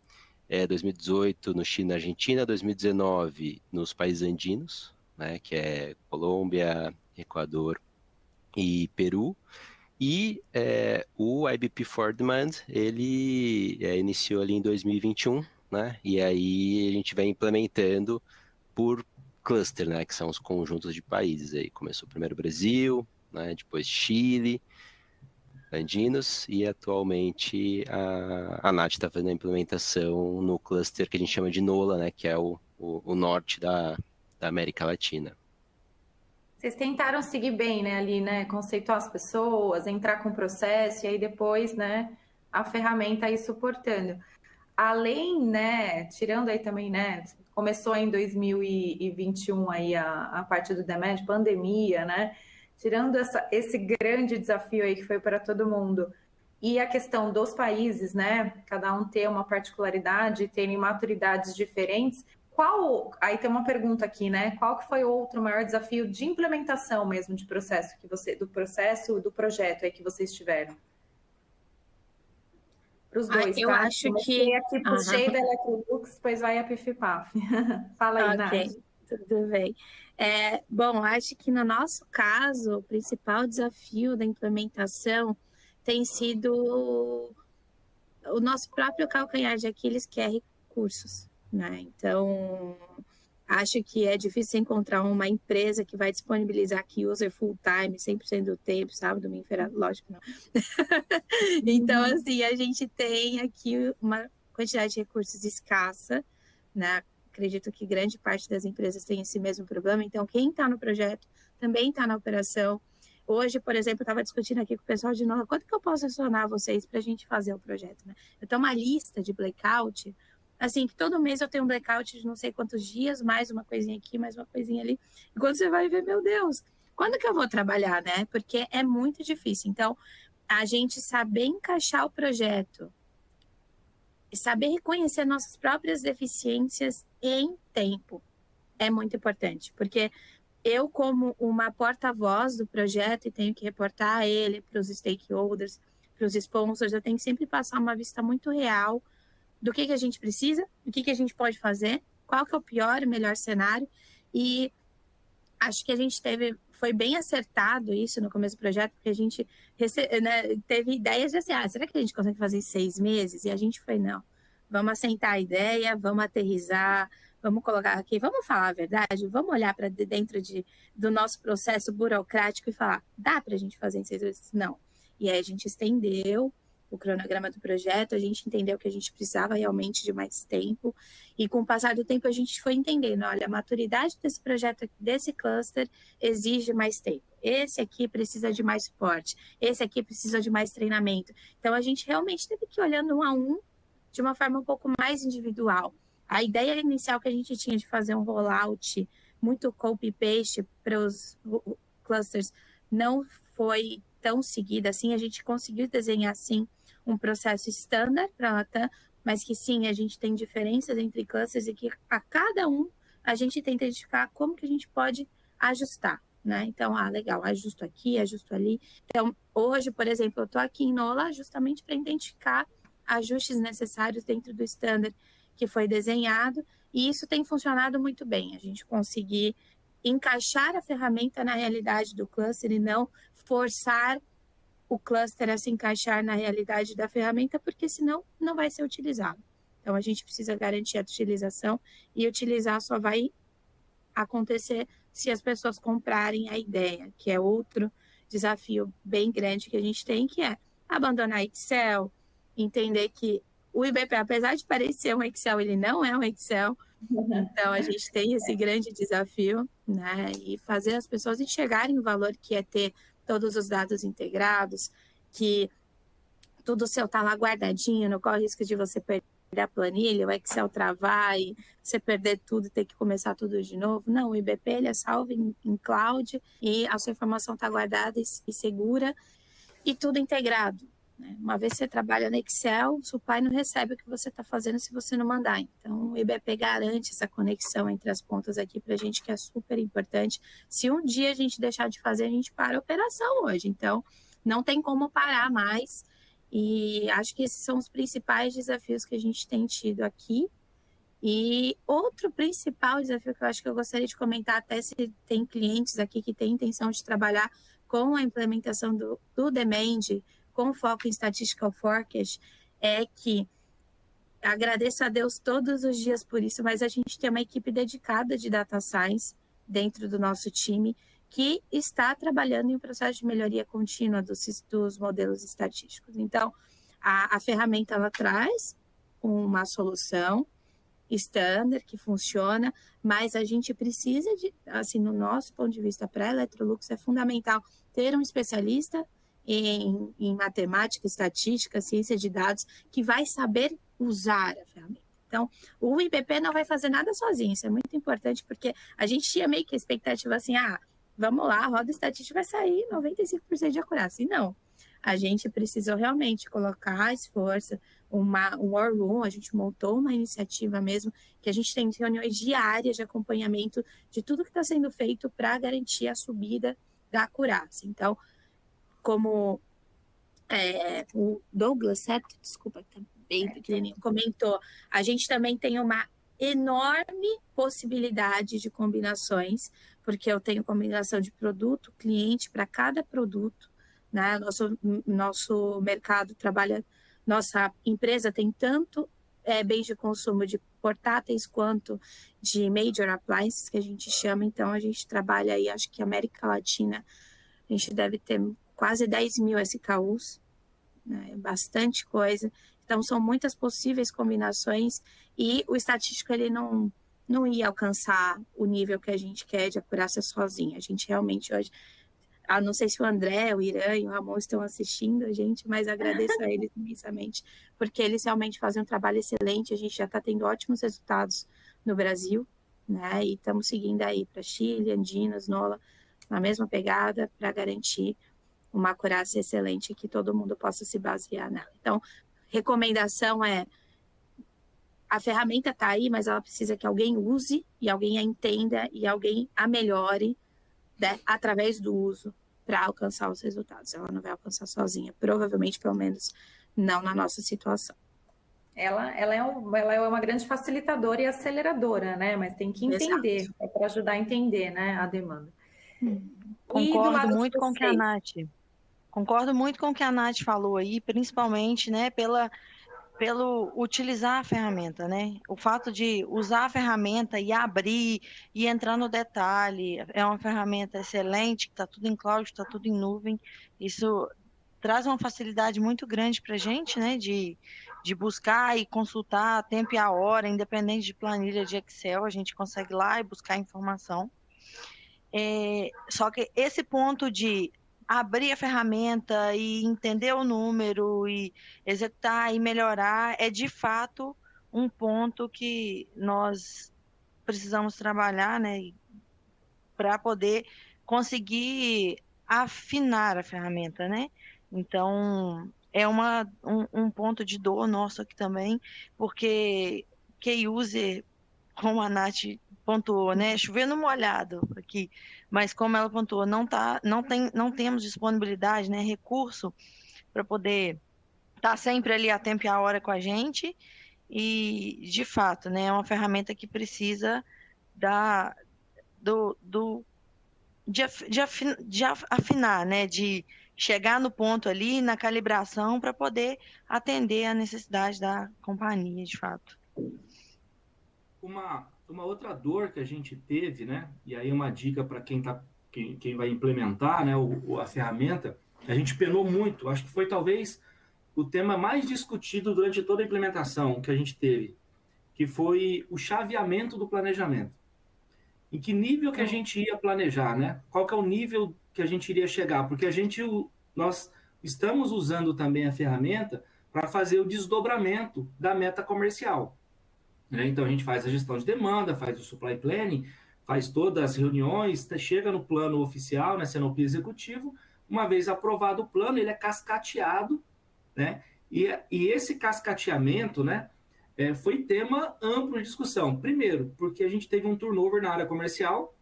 2018 no Chile e na Argentina, 2019 nos países andinos, né, que é Colômbia, Equador e Peru. E o IBP for Demand, ele iniciou ali em 2021, né? E aí a gente vem implementando por cluster, né? Que são os conjuntos de países. Aí começou primeiro o Brasil, né? Depois Chile, andinos, e atualmente a Nath está fazendo a implementação no cluster que a gente chama de NOLA, né? Que é o norte da América Latina. Vocês tentaram seguir bem, né, ali, né, conceituar as pessoas, entrar com o processo e aí depois, né, a ferramenta aí suportando. Além, né, tirando aí também, né, começou em 2021 aí a parte do demand, pandemia, né, tirando esse grande desafio aí que foi para todo mundo e a questão dos países, né, cada um ter uma particularidade, terem maturidades diferentes. Aí tem uma pergunta aqui, né? Qual que foi o outro maior desafio de implementação mesmo de processo do projeto aí que vocês tiveram? Para os dois, eu tá? acho que aqui puxei da Electrolux, depois vai a Pifipaf. Fala aí, Nath. Tudo bem. Bom, acho que no nosso caso, o principal desafio da implementação tem sido o nosso próprio calcanhar de Aquiles, que é recursos, né? Então, acho que é difícil encontrar uma empresa que vai disponibilizar aqui user full time, 100% do tempo, sábado, domingo, feriado, lógico, não. Então, assim, a gente tem aqui uma quantidade de recursos escassa, né? Acredito que grande parte das empresas tem esse mesmo problema. Então, quem está no projeto também está na operação. Hoje, por exemplo, eu estava discutindo aqui com o pessoal de novo, quanto que eu posso acionar vocês para a gente fazer o projeto, né? Eu tenho uma lista de blackout, assim, que todo mês eu tenho um blackout de não sei quantos dias, mais uma coisinha aqui, mais uma coisinha ali. E quando você vai ver, meu Deus, quando que eu vou trabalhar, né? Porque é muito difícil. Então, a gente saber encaixar o projeto, saber reconhecer nossas próprias deficiências em tempo é muito importante, porque eu, como uma porta-voz do projeto e tenho que reportar a ele para os stakeholders, para os sponsors, eu tenho que sempre passar uma vista muito real do que a gente precisa, do que a gente pode fazer, qual que é o pior e melhor cenário. E acho que a gente foi bem acertado isso no começo do projeto, porque a gente teve ideias de assim, será que a gente consegue fazer em 6 meses? E a gente foi, não, vamos assentar a ideia, vamos aterrissar, vamos colocar aqui, vamos falar a verdade, vamos olhar para dentro do nosso processo burocrático e falar, dá para a gente fazer em 6 meses? Não. E aí a gente estendeu o cronograma do projeto, a gente entendeu que a gente precisava realmente de mais tempo, e com o passar do tempo a gente foi entendendo, olha, a maturidade desse projeto, desse cluster, exige mais tempo. Esse aqui precisa de mais suporte, esse aqui precisa de mais treinamento. Então a gente realmente teve que ir olhando um a um, de uma forma um pouco mais individual. A ideia inicial que a gente tinha de fazer um rollout muito copy-paste para os clusters não foi tão seguida assim. A gente conseguiu desenhar, sim, um processo standard para a Latam, mas que, sim, a gente tem diferenças entre clusters e que a cada um a gente tenta identificar como que a gente pode ajustar, né? Então, legal, ajusto aqui, ajusto ali. Então, hoje, por exemplo, eu estou aqui em Nola justamente para identificar ajustes necessários dentro do standard que foi desenhado, e isso tem funcionado muito bem, a gente conseguir encaixar a ferramenta na realidade do cluster e não forçar o cluster a se encaixar na realidade da ferramenta, porque senão não vai ser utilizado. Então, a gente precisa garantir a utilização, e utilizar só vai acontecer se as pessoas comprarem a ideia, que é outro desafio bem grande que a gente tem, que é abandonar Excel, entender que o IBP, apesar de parecer um Excel, ele não é um Excel. Então, a gente tem esse grande desafio, né? E fazer as pessoas enxergarem o valor que é ter todos os dados integrados, que tudo seu está lá guardadinho, não corre o risco de você perder a planilha, o Excel travar e você perder tudo e ter que começar tudo de novo. Não, o IBP ele é salvo em cloud e a sua informação está guardada e segura e tudo integrado. Uma vez que você trabalha no Excel, seu pai não recebe o que você está fazendo se você não mandar. Então, o IBP garante essa conexão entre as pontas aqui para a gente, que é super importante. Se um dia a gente deixar de fazer, a gente para a operação hoje. Então, não tem como parar mais. E acho que esses são os principais desafios que a gente tem tido aqui. E outro principal desafio que eu acho que eu gostaria de comentar, até se tem clientes aqui que têm intenção de trabalhar com a implementação do Demand, com foco em Statistical Forecast, é que agradeço a Deus todos os dias por isso, mas a gente tem uma equipe dedicada de Data Science dentro do nosso time que está trabalhando em um processo de melhoria contínua dos modelos estatísticos. Então, a ferramenta ela traz uma solução standard que funciona, mas a gente precisa de, assim, no nosso ponto de vista para a Electrolux, é fundamental ter um especialista em matemática, estatística, ciência de dados, que vai saber usar a ferramenta. Então, o IBP não vai fazer nada sozinho, isso é muito importante, porque a gente tinha meio que a expectativa assim, vamos lá, a roda estatística vai sair 95% de acurácia. E não, a gente precisou realmente colocar esforço, um war room, a gente montou uma iniciativa mesmo, que a gente tem reuniões diárias de acompanhamento de tudo que está sendo feito para garantir a subida da acurácia. Então, como o Douglas, certo? Desculpa, tá bem pequenininho, comentou, a gente também tem uma enorme possibilidade de combinações, porque eu tenho combinação de produto, cliente para cada produto, né? Nosso mercado trabalha, nossa empresa tem tanto bens de consumo de portáteis quanto de major appliances, que a gente chama. Então, a gente trabalha aí, acho que América Latina, a gente deve ter quase 10 mil SKUs, né? Bastante coisa. Então, são muitas possíveis combinações e o estatístico ele não ia alcançar o nível que a gente quer de acurácia sozinho. A gente realmente hoje, não sei se o André, o Irã e o Ramon estão assistindo a gente, mas agradeço a eles imensamente, porque eles realmente fazem um trabalho excelente, a gente já está tendo ótimos resultados no Brasil, né? E estamos seguindo aí para Chile, Andinas, Nola, na mesma pegada, para garantir uma acurácia excelente que todo mundo possa se basear nela. Então, recomendação a ferramenta está aí, mas ela precisa que alguém use e alguém a entenda e alguém a melhore, né, através do uso para alcançar os resultados. Ela não vai alcançar sozinha, provavelmente, pelo menos, não na nossa situação. Ela é uma grande facilitadora e aceleradora, né? Mas tem que entender, para ajudar a entender, né, a demanda. Concordo muito com o que a Nath falou aí, principalmente, né, pelo utilizar a ferramenta, né? O fato de usar a ferramenta e abrir e entrar no detalhe, é uma ferramenta excelente, que está tudo em cloud, está tudo em nuvem. Isso traz uma facilidade muito grande para a gente, né? De buscar e consultar a tempo e a hora, independente de planilha de Excel, a gente consegue ir lá e buscar informação. Só que esse ponto de abrir a ferramenta e entender o número e executar e melhorar é de fato um ponto que nós precisamos trabalhar, né, para poder conseguir afinar a ferramenta, né? Então, é um ponto de dor nosso aqui também, porque key user, como a Nath pontuou, né? Chovendo molhado aqui, mas como ela pontuou, não temos disponibilidade, né? Recurso para poder estar sempre ali a tempo e a hora com a gente. E, de fato, né? É uma ferramenta que precisa da, de afinar, né? De chegar no ponto ali, na calibração, para poder atender a necessidade da companhia, de fato. Uma outra dor que a gente teve, né? E aí uma dica para quem vai implementar, né, a ferramenta, a gente penou muito. Acho que foi talvez o tema mais discutido durante toda a implementação que a gente teve, que foi o chaveamento do planejamento. Em que nível que a gente ia planejar, né? Qual que é o nível que a gente iria chegar? Porque nós estamos usando também a ferramenta para fazer o desdobramento da meta comercial. Né? Então, a gente faz a gestão de demanda, faz o supply planning, faz todas as reuniões, chega no plano oficial, né, CNOP executivo, uma vez aprovado o plano, ele é cascateado, né? E esse cascateamento, né, foi tema amplo de discussão. Primeiro, porque a gente teve um turnover na área comercial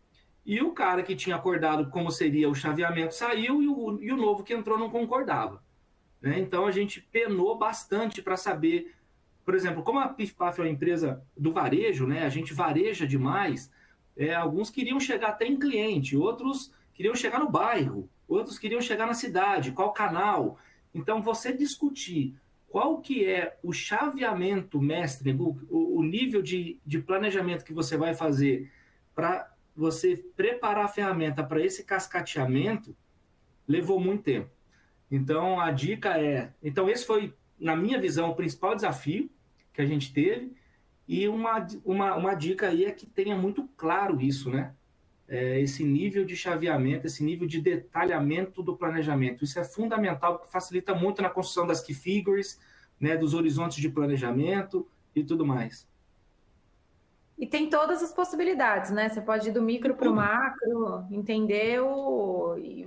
e o cara que tinha acordado como seria o chaveamento saiu e o novo que entrou não concordava. Né? Então, a gente penou bastante para saber, por exemplo, como a PIF-PAF é uma empresa do varejo, né, a gente vareja demais, alguns queriam chegar até em cliente, outros queriam chegar no bairro, outros queriam chegar na cidade, qual canal. Então, você discutir qual que é o chaveamento mestre, o nível de planejamento que você vai fazer para você preparar a ferramenta para esse cascateamento, levou muito tempo. Então, a dica Então, esse foi, na minha visão, o principal desafio que a gente teve. E uma dica aí é que tenha muito claro isso, né? Esse nível de chaveamento, esse nível de detalhamento do planejamento. Isso é fundamental, porque facilita muito na construção das key figures, né, dos horizontes de planejamento e tudo mais. E tem todas as possibilidades, né? Você pode ir do micro para o macro, entender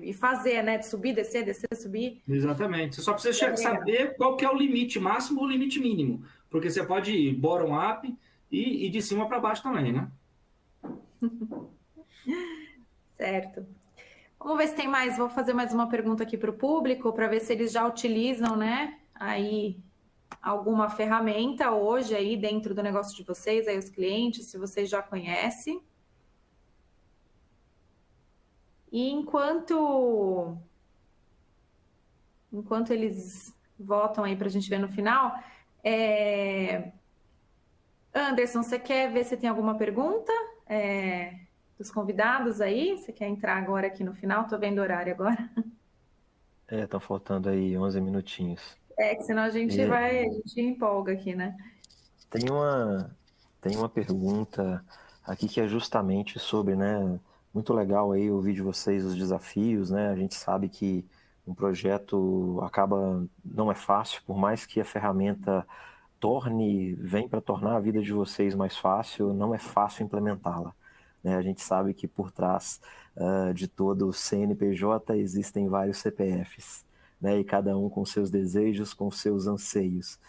e fazer, né? De subir, descer, subir. Exatamente. Você só precisa saber qual que é o limite máximo ou o limite mínimo. Porque você pode ir bottom-up e de cima para baixo também, né? Certo. Vamos ver se tem mais. Vou fazer mais uma pergunta aqui para o público, para ver se eles já utilizam, né? Aí alguma ferramenta hoje aí dentro do negócio de vocês, aí os clientes, se vocês já conhecem. E enquanto eles votam aí para a gente ver no final, Anderson, você quer ver se tem alguma pergunta dos convidados aí? Você quer entrar agora aqui no final? Tô vendo o horário agora. Estão faltando aí 11 minutinhos. Que senão a gente empolga aqui, né? Tem uma pergunta aqui que é justamente sobre, né? Muito legal aí ouvir de vocês os desafios, né? A gente sabe que um projeto não é fácil, por mais que a ferramenta vem para tornar a vida de vocês mais fácil, não é fácil implementá-la. Né? A gente sabe que por trás de todo o CNPJ existem vários CPFs, né? E cada um com seus desejos, com seus anseios.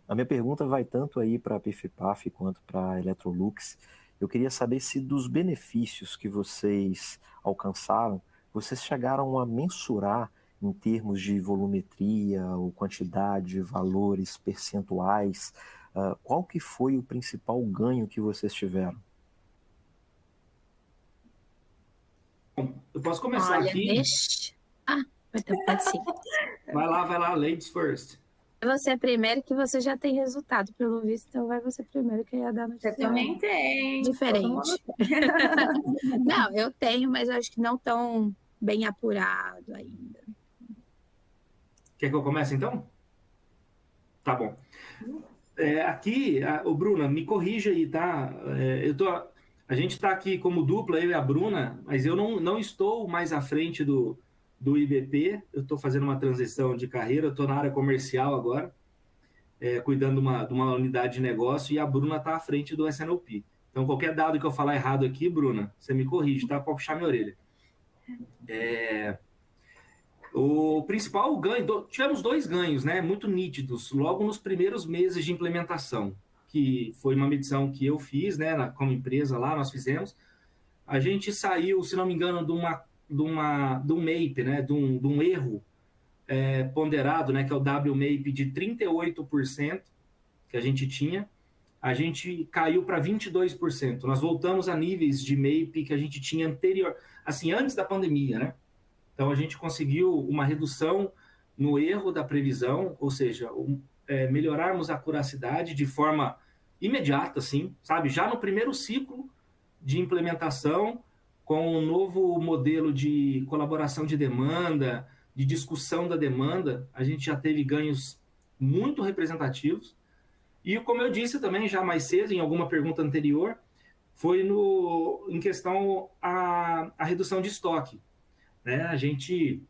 A minha pergunta vai tanto aí para a PIF-PAF quanto para a Electrolux. Eu queria saber se dos benefícios que vocês alcançaram, vocês chegaram a mensurar em termos de volumetria ou quantidade, valores, percentuais. Qual que foi o principal ganho que vocês tiveram? Eu posso começar aqui? Pode sim. Vai lá, ladies first. você primeiro que você já tem resultado, pelo visto, então vai você primeiro que eu ia dar notícia. Você também tem. Diferente. Não, eu tenho, mas eu acho que não tão bem apurado ainda. Quer que eu comece, então? Tá bom. Aqui, o Bruna, me corrija aí, tá? A gente está aqui como dupla, eu e a Bruna, mas eu não estou mais à frente do IBP, eu estou fazendo uma transição de carreira, eu estou na área comercial agora, cuidando de uma unidade de negócio, e a Bruna está à frente do SNOP. Então, qualquer dado que eu falar errado aqui, Bruna, você me corrige, tá? Pode puxar minha orelha. O principal ganho, tivemos 2 ganhos, né, muito nítidos, logo nos primeiros meses de implementação, que foi uma medição que eu fiz, né, como empresa lá, nós fizemos. A gente saiu, se não me engano, de um MAPE, né, de um erro ponderado, né, que é o WMAPE de 38% que a gente tinha, a gente caiu para 22%. Nós voltamos a níveis de MAPE que a gente tinha anterior, assim, antes da pandemia, né? Então, a gente conseguiu uma redução no erro da previsão, ou seja, melhorarmos a curacidade de forma imediata, assim, sabe? Já no primeiro ciclo de implementação, com um novo modelo de colaboração de demanda, de discussão da demanda, a gente já teve ganhos muito representativos. E, como eu disse também já mais cedo, em alguma pergunta anterior, foi em questão a redução de estoque. Né? A gente,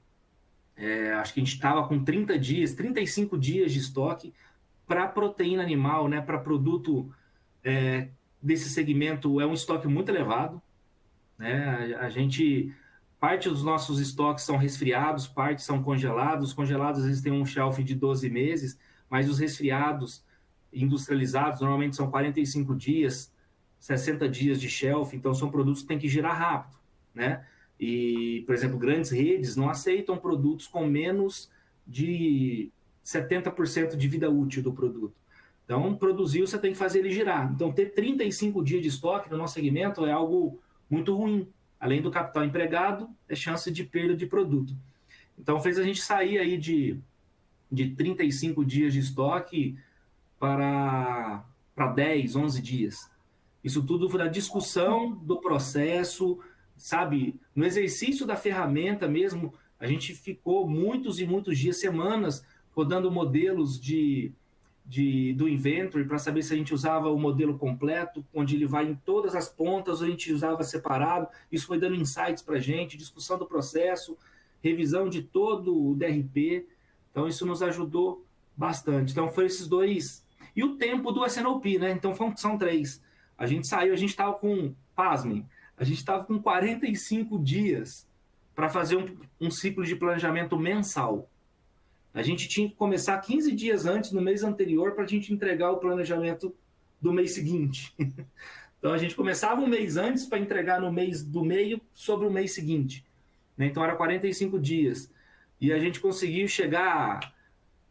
acho que a gente estava com 35 dias de estoque para proteína animal, né? Para produto desse segmento, é um estoque muito elevado. Né? Parte dos nossos estoques são resfriados, parte são congelados. Os congelados, às vezes, têm um shelf de 12 meses, mas os resfriados industrializados normalmente são 45 dias, 60 dias de shelf, então são produtos que têm que girar rápido, né? E, por exemplo, grandes redes não aceitam produtos com menos de 70% de vida útil do produto. Então, produziu, você tem que fazer ele girar. Então, ter 35 dias de estoque no nosso segmento é algo muito ruim. Além do capital empregado, é chance de perda de produto. Então, fez a gente sair aí de 35 dias de estoque para 10, 11 dias. Isso tudo foi na discussão do processo, sabe? No exercício da ferramenta mesmo, a gente ficou muitos e muitos dias, semanas, rodando modelos do inventory para saber se a gente usava o modelo completo, onde ele vai em todas as pontas, ou a gente usava separado. Isso foi dando insights para a gente, discussão do processo, revisão de todo o DRP. Então, isso nos ajudou bastante. Então, foi esses 2. E o tempo do SNOP, né? Então, são 3. A gente saiu, a gente estava com, pasmem, a gente estava com 45 dias para fazer um ciclo de planejamento mensal. A gente tinha que começar 15 dias antes, no mês anterior, para a gente entregar o planejamento do mês seguinte. Então, a gente começava um mês antes para entregar no mês do meio sobre o mês seguinte. Né? Então, era 45 dias. E a gente conseguiu chegar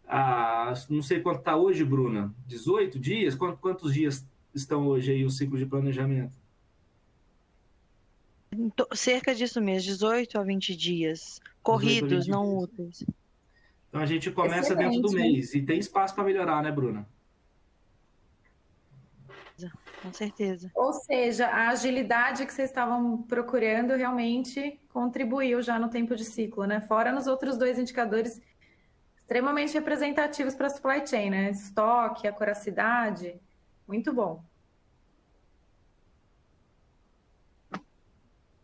a não sei quanto está hoje, Bruna, 18 dias? Quantos dias estão hoje aí o ciclo de planejamento? Cerca disso mesmo, 18 a 20 dias. Corridos, 18 a 20 não dias. úteis. Então a gente começa dentro do mês. E tem espaço para melhorar, né, Bruna? Com certeza. Ou seja, a agilidade que vocês estavam procurando realmente contribuiu já no tempo de ciclo, né? Fora nos outros 2 indicadores extremamente representativos para a supply chain, né? Estoque, acuracidade, muito bom.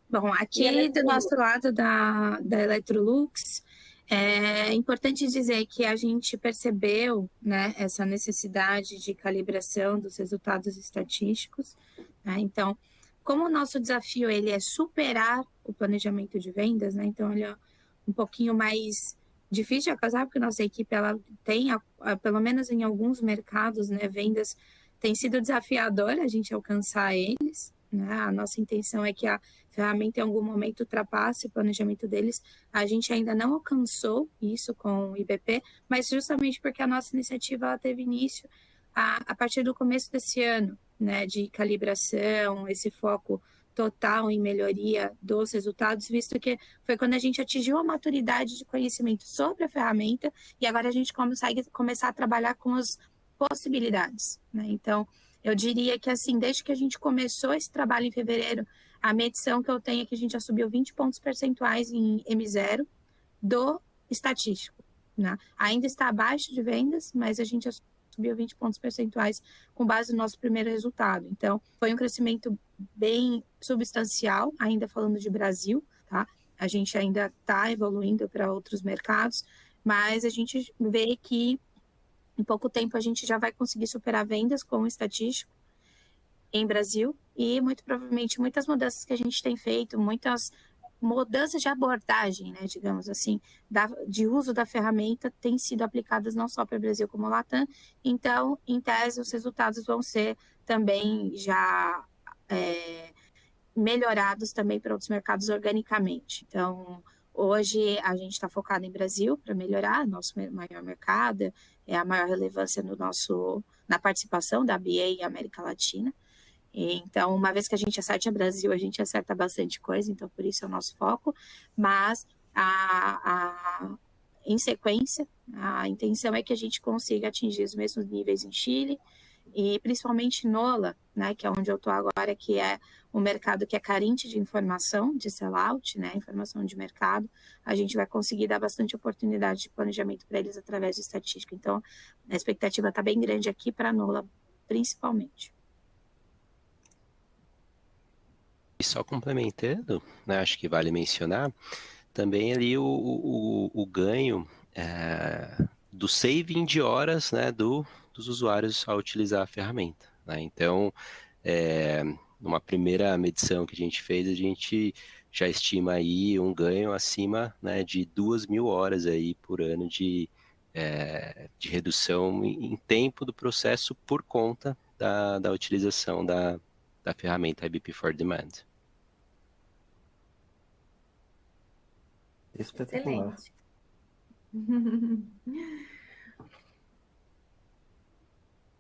Bom, aqui do nosso lado da Electrolux, é importante dizer que a gente percebeu, né, essa necessidade de calibração dos resultados estatísticos. Né? Então, como o nosso desafio ele é superar o planejamento de vendas, né? Então ele é um pouquinho mais difícil de alcançar, porque nossa equipe ela tem, pelo menos em alguns mercados, né, vendas tem sido desafiador a gente alcançar eles. Né? A nossa intenção é que a ferramenta em algum momento ultrapasse o planejamento deles. A gente ainda não alcançou isso com o IBP, mas justamente porque a nossa iniciativa ela teve início a partir do começo desse ano, né? De calibração, esse foco total em melhoria dos resultados, visto que foi quando a gente atingiu a maturidade de conhecimento sobre a ferramenta e agora a gente consegue começar a trabalhar com as possibilidades, né? Então, eu diria que, assim, desde que a gente começou esse trabalho em fevereiro, a medição que eu tenho é que a gente já subiu 20 pontos percentuais em M0 do estatístico, né? Ainda está abaixo de vendas, mas a gente já subiu 20 pontos percentuais com base no nosso primeiro resultado. Então, foi um crescimento bem substancial, ainda falando de Brasil, tá? A gente ainda está evoluindo para outros mercados, mas a gente vê que em pouco tempo a gente já vai conseguir superar vendas com o estatístico em Brasil e muito provavelmente muitas mudanças que a gente tem feito, muitas mudanças de abordagem, né, digamos assim, de uso da ferramenta têm sido aplicadas não só para o Brasil como Latam. Então, em tese, os resultados vão ser também já melhorados também para outros mercados organicamente. Então, hoje a gente está focado em Brasil para melhorar, nosso maior mercado, é a maior relevância na participação da BA e América Latina. Então, uma vez que a gente acerta Brasil, a gente acerta bastante coisa, então por isso é o nosso foco. Mas, em sequência, a intenção é que a gente consiga atingir os mesmos níveis em Chile e principalmente NOLA, né, que é onde eu estou agora, que é um mercado que é carente de informação, de sellout, né, informação de mercado. A gente vai conseguir dar bastante oportunidade de planejamento para eles através de estatística. Então, a expectativa está bem grande aqui para a NOLA, principalmente. E só complementando, né, acho que vale mencionar, também ali o ganho do saving de horas, né, dos usuários ao utilizar a ferramenta, né? Então, numa primeira medição que a gente fez, a gente já estima aí um ganho acima, né, de 2.000 horas aí por ano de redução em tempo do processo por conta da utilização da ferramenta IBP for Demand. Espetacular. Excelente.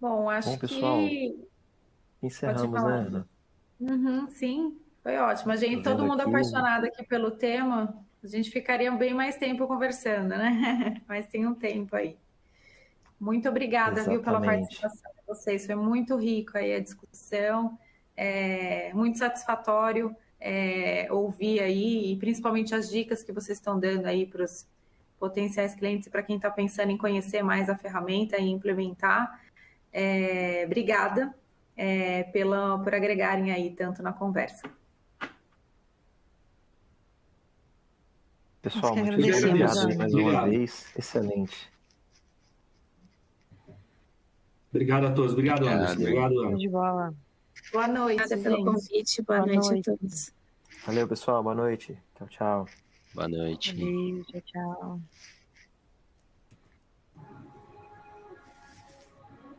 Bom, acho Bom, pessoal, que... encerramos, Pode falar. né, Ana? Sim, foi ótimo. A gente, Tô todo vendo mundo aqui. apaixonado aqui pelo tema, a gente ficaria bem mais tempo conversando, né? Mas tem um tempo aí. Muito obrigada, viu, pela Exatamente. participação de vocês. Foi muito rico aí a discussão, muito satisfatório ouvir aí, e principalmente as dicas que vocês estão dando aí para os potenciais clientes e para quem está pensando em conhecer mais a ferramenta e implementar. Obrigada por agregarem aí tanto na conversa. Pessoal, Nós que muito agradecemos, obrigado aí Ana. mais uma Obrigado. vez. Excelente. Obrigado a todos. Obrigado, Anderson. Obrigado, Show Ana. de bola. Boa noite, Obrigada pelo gente. convite. Boa noite a todos. Valeu, pessoal. Boa noite. Tchau, tchau. Boa noite. Beijo, tchau.